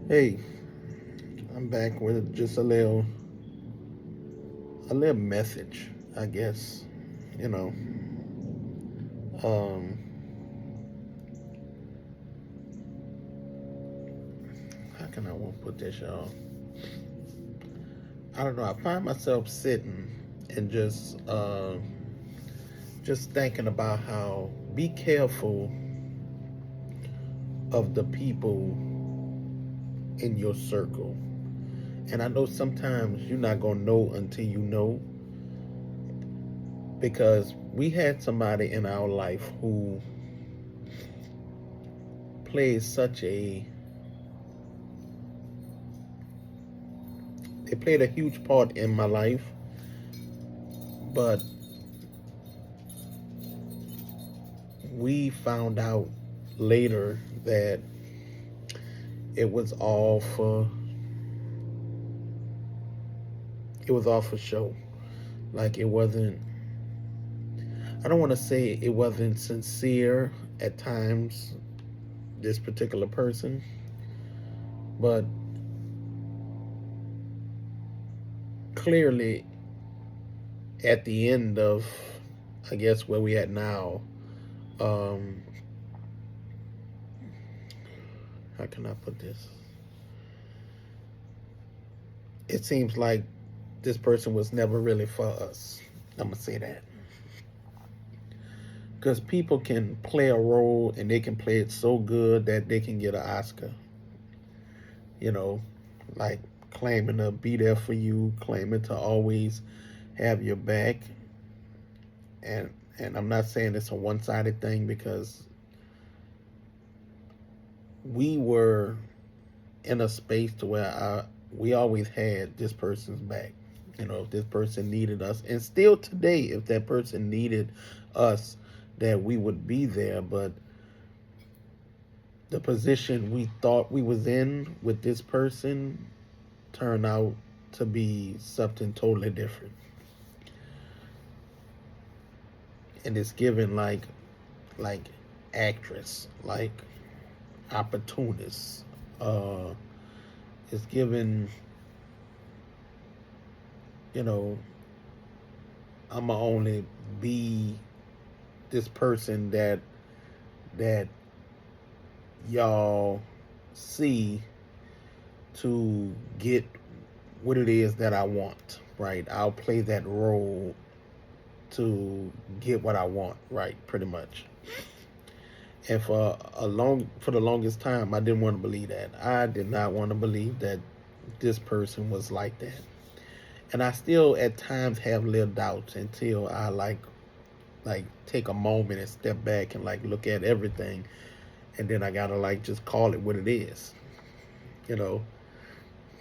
Hey, I'm back with just a little message, I guess. You know, um, how can I want to put this, y'all? I don't know. I find myself sitting and just thinking about how be careful of the people in your circle. And I know sometimes you're not gonna know until you know, because we had somebody in our life who played such a they played a huge part in my life, but we found out later that it was all for it was all for show. Like it wasn't. I don't want to say it wasn't sincere at times. This particular person, but clearly at the end of, I guess where we at now. Um, how can I put this? It seems like this person was never really for us. I'm gonna say that because people can play a role and they can play it so good that they can get an Oscar. You know, like claiming to be there for you, claiming to always have your back, and and I'm not saying it's a one-sided thing because we were in a space to where we always had this person's back. You know, if this person needed us, and still today, if that person needed us, that we would be there. But the position we thought we was in with this person turned out to be something totally different, and it's given like actress, like opportunist. Uh, it's given, you know, I'ma only be this person that y'all see to get what it is that I want, right? I'll play that role to get what I want, right? Pretty much. And for the longest time, I didn't want to believe that. I did not want to believe that this person was like that. And I still at times have little doubts until I like take a moment and step back and like look at everything, and then I gotta like just call it what it is, you know.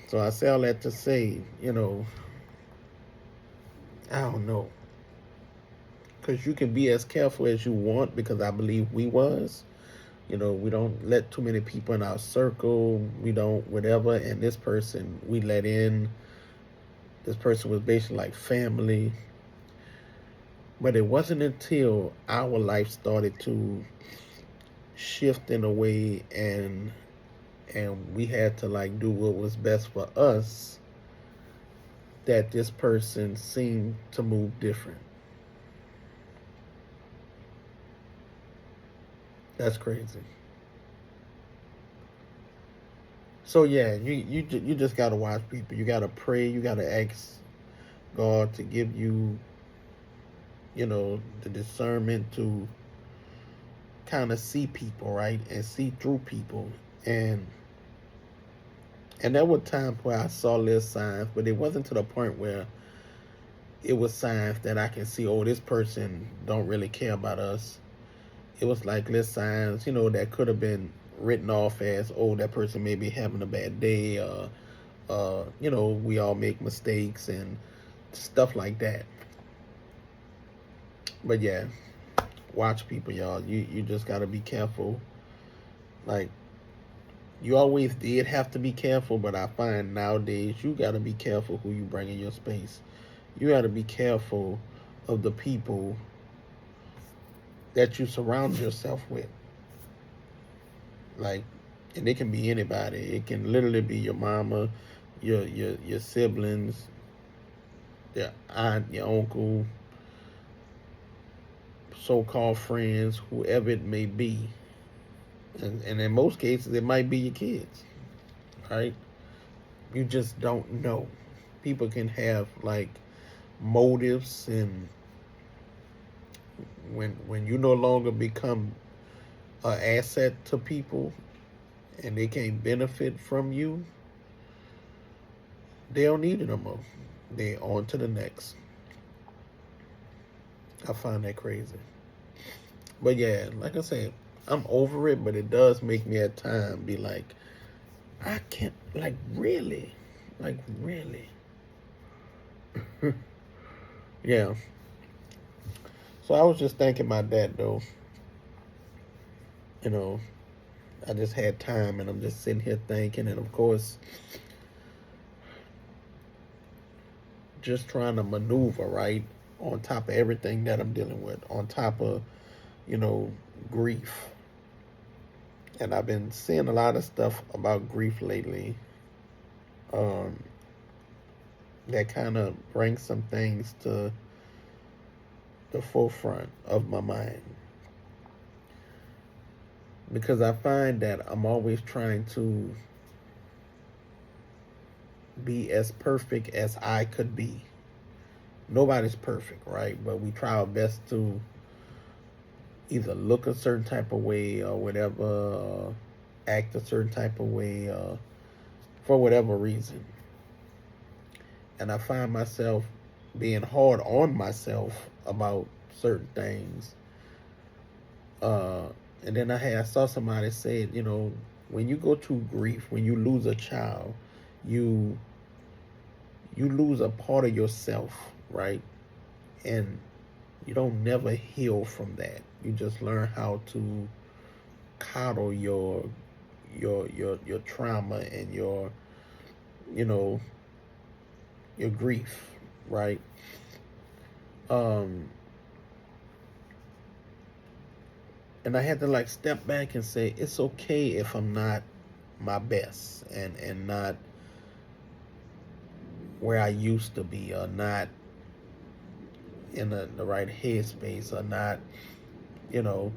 So I say all that to say, I don't know, because you can be as careful as you want, because I believe we was, we don't let too many people in our circle, we don't whatever, and this person we let in. This person was basically like family, but it wasn't until our life started to shift in a way, and we had to like do what was best for us, that this person seemed to move different. That's crazy. So yeah, you just gotta watch people. You gotta pray. You gotta ask God to give you, the discernment to kind of see people, right, and see through people. And there were times where I saw little signs, but it wasn't to the point where it was signs that I can see, oh, this person don't really care about us. It was like little signs, that could have been written off as, oh, that person may be having a bad day, we all make mistakes and stuff like that. But yeah, watch people, y'all. You just gotta be careful. Like, you always did have to be careful, but I find nowadays you gotta be careful who you bring in your space. You gotta be careful of the people that you surround yourself with. Like, And it can be anybody. It can literally be your mama, your siblings, your aunt, your uncle, so-called friends, whoever it may be. And in most cases, it might be your kids, right? You just don't know. People can have like motives, and when you no longer become an asset to people, and they can't benefit from you, they don't need it no more. They on to the next. I find that crazy. But yeah, like I said, I'm over it, but it does make me at times be like, I can't, like, really? Like, really? Yeah. So I was just thinking about that, though. You know, I just had time, and I'm just sitting here thinking, and of course, just trying to maneuver, right? On top of everything that I'm dealing with, on top of, you know, grief. And I've been seeing a lot of stuff about grief lately, um, that kind of brings some things to the forefront of my mind. Because I find that I'm always trying to be as perfect as I could be. Nobody's perfect, right? But we try our best to either look a certain type of way or whatever, act a certain type of way, for whatever reason. And I find myself being hard on myself about certain things. Uh, and then I saw somebody say, when you go through grief, when you lose a child, you you lose a part of yourself, right? And you don't never heal from that. You just learn how to coddle your trauma and you know your grief, right? Um, and I had to like step back and say it's okay if I'm not my best and not where I used to be, or not in the right headspace, or not, you know,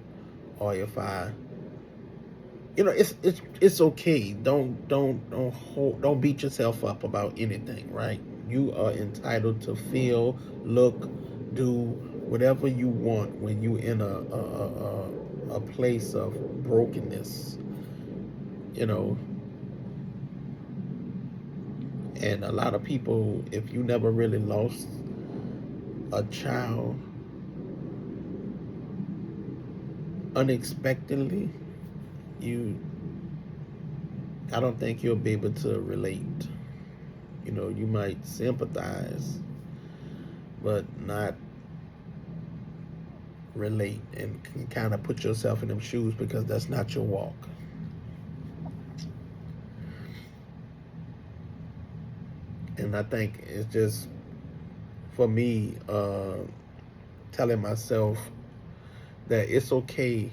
or if I, it's okay. Don't beat yourself up about anything, right? You are entitled to feel, look, do whatever you want when you in a place of brokenness, you know. And a lot of people, if you never really lost a child unexpectedly, you I don't think you'll be able to relate. You might sympathize, but not relate, and can kind of put yourself in them shoes because that's not your walk. And I think it's just for me, telling myself that it's okay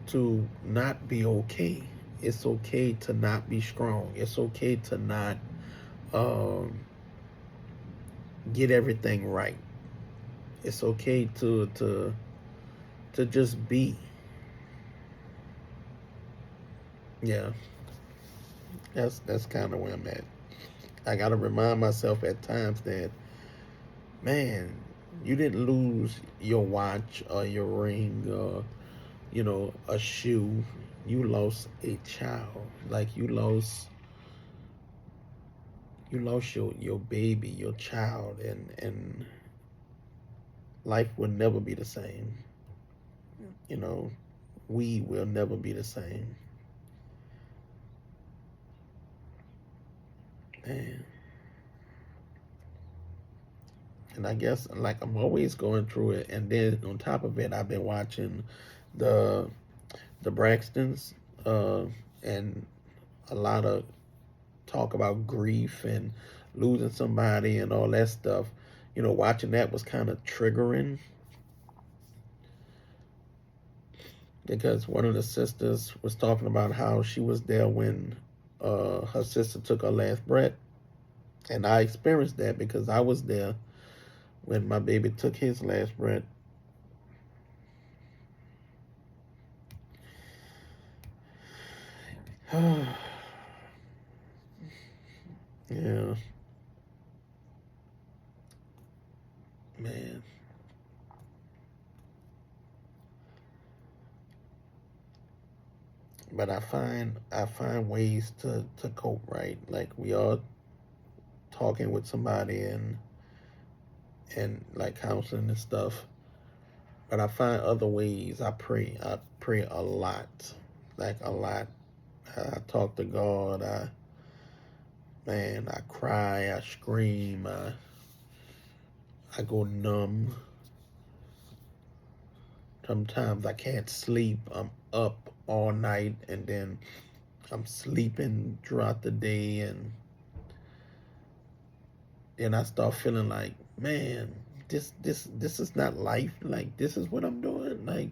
to not be okay. It's okay to not be strong. It's okay to not um, get everything right. It's okay to just be. Yeah, that's kind of where I'm at. I gotta remind myself at times that, man, you didn't lose your watch or your ring or a shoe. You lost a child. Like you lost your baby, your child, and life will never be the same. You know, we will never be the same. Man. And I guess like I'm always going through it, and then on top of it, I've been watching the the Braxtons, and a lot of talk about grief and losing somebody and all that stuff. Watching that was kind of triggering. because one of the sisters was talking about how she was there when her sister took her last breath, and I experienced that because I was there when my baby took his last breath. Yeah, man. But I find ways to cope, right? Like we are talking with somebody and like counseling and stuff. But I find other ways. I pray a lot, like a lot. I talk to God. I cry. I scream. I go numb. Sometimes I can't sleep. I'm up all night and then I'm sleeping throughout the day, and then I start feeling like, man, this is not life. Like this is what I'm doing. Like,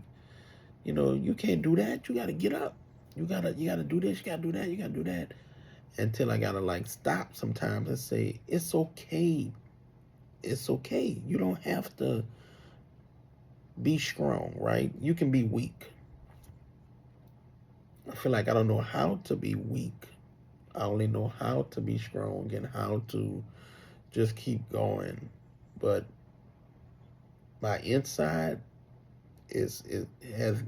you can't do that. You gotta get up. You gotta do this, you gotta do that, you gotta do that. Until I gotta like stop sometimes and say, it's okay. It's okay. You don't have to be strong, right? You can be weak. I feel like I don't know how to be weak. I only know how to be strong and how to just keep going. But my inside is it has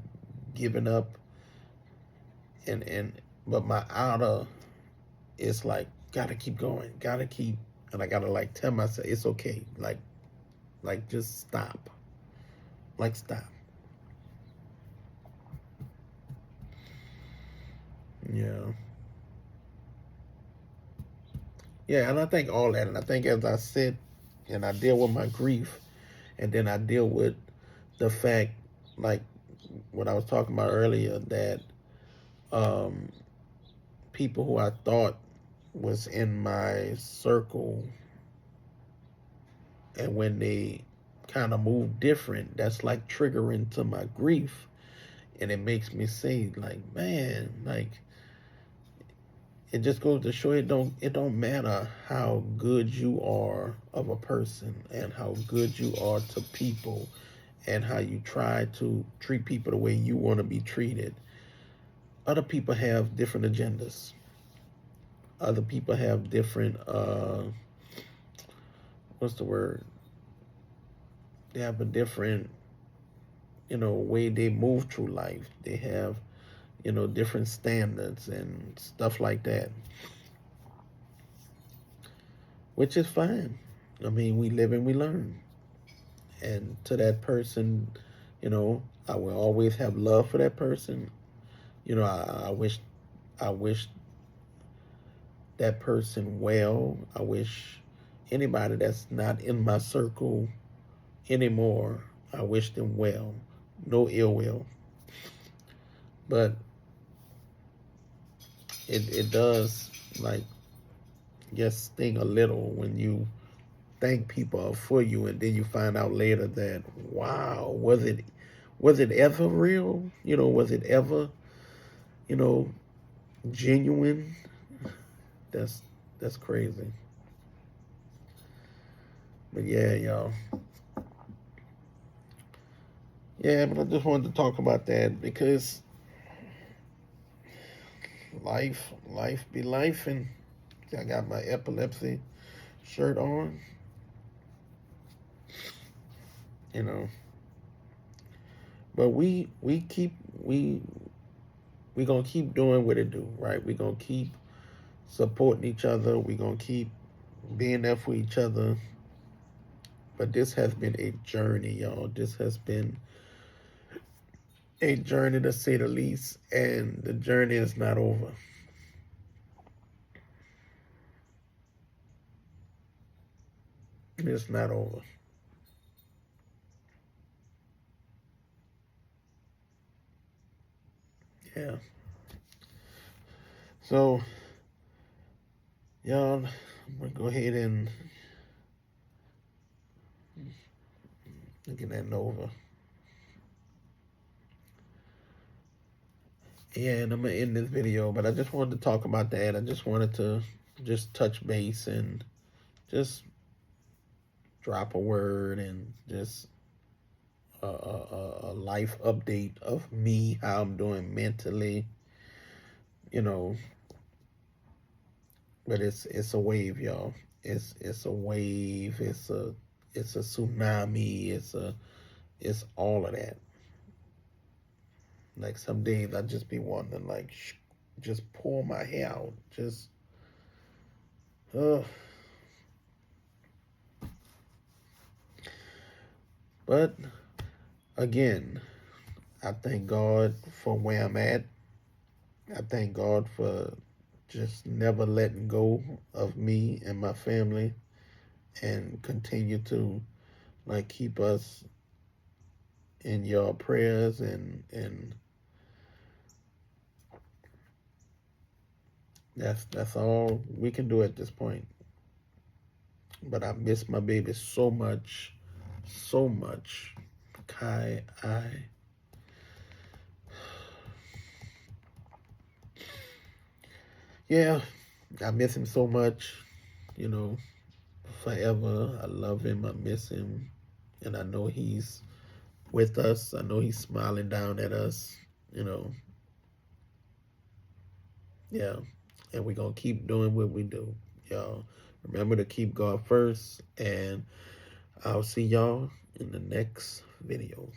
given up, and but my outer is like gotta keep going, gotta keep, and I gotta like tell myself it's okay. Like just stop. Like stop. Yeah. Yeah, and I think all that, and I think as I sit and I deal with my grief, and then I deal with the fact, like what I was talking about earlier, that um, people who I thought was in my circle, and when they kind of move different, that's like triggering to my grief, and it makes me say, like, man, like it just goes to show it don't matter how good you are of a person and how good you are to people and how you try to treat people the way you want to be treated. Other people have different agendas. Other people have different what's the word? They have a different, way they move through life. They have, different standards and stuff like that, which is fine. I mean, we live and we learn. And to that person, I will always have love for that person. I wish that person well. I wish anybody that's not in my circle anymore, I wish them well. No ill will. But it does, like, just sting a little when you thank people for you and then you find out later that, wow, was it ever real? Was it ever, you know, genuine? That's crazy. But yeah, y'all. Yeah, but I just wanted to talk about that because life be life, and I got my epilepsy shirt on, you know. But we gonna keep doing what it do, right? We gonna keep supporting each other. We gonna keep being there for each other. But this has been a journey, y'all. This has been a journey to say the least, and the journey is not over. It's not over. Yeah. So, y'all, I'm gonna go ahead and get that over. Yeah, and I'm gonna end this video, but I just wanted to talk about that. I just wanted to just touch base and just drop a word and just a life update of me, how I'm doing mentally, you know. But it's a wave, y'all. It's a wave. It's a tsunami. It's all of that. Like some days I just be wanting to like just pull my hair out. Just uh but again, I thank God for where I'm at. I thank God for just never letting go of me and my family and continue to like keep us in your prayers and that's all we can do at this point. But I miss my baby so much, so much. Kai, yeah, I miss him so much, you know, forever. I love him, I miss him, and I know he's with us. I know he's smiling down at us, you know. Yeah. And we're gonna keep doing what we do. Y'all remember to keep God first, and I'll see y'all in the next video.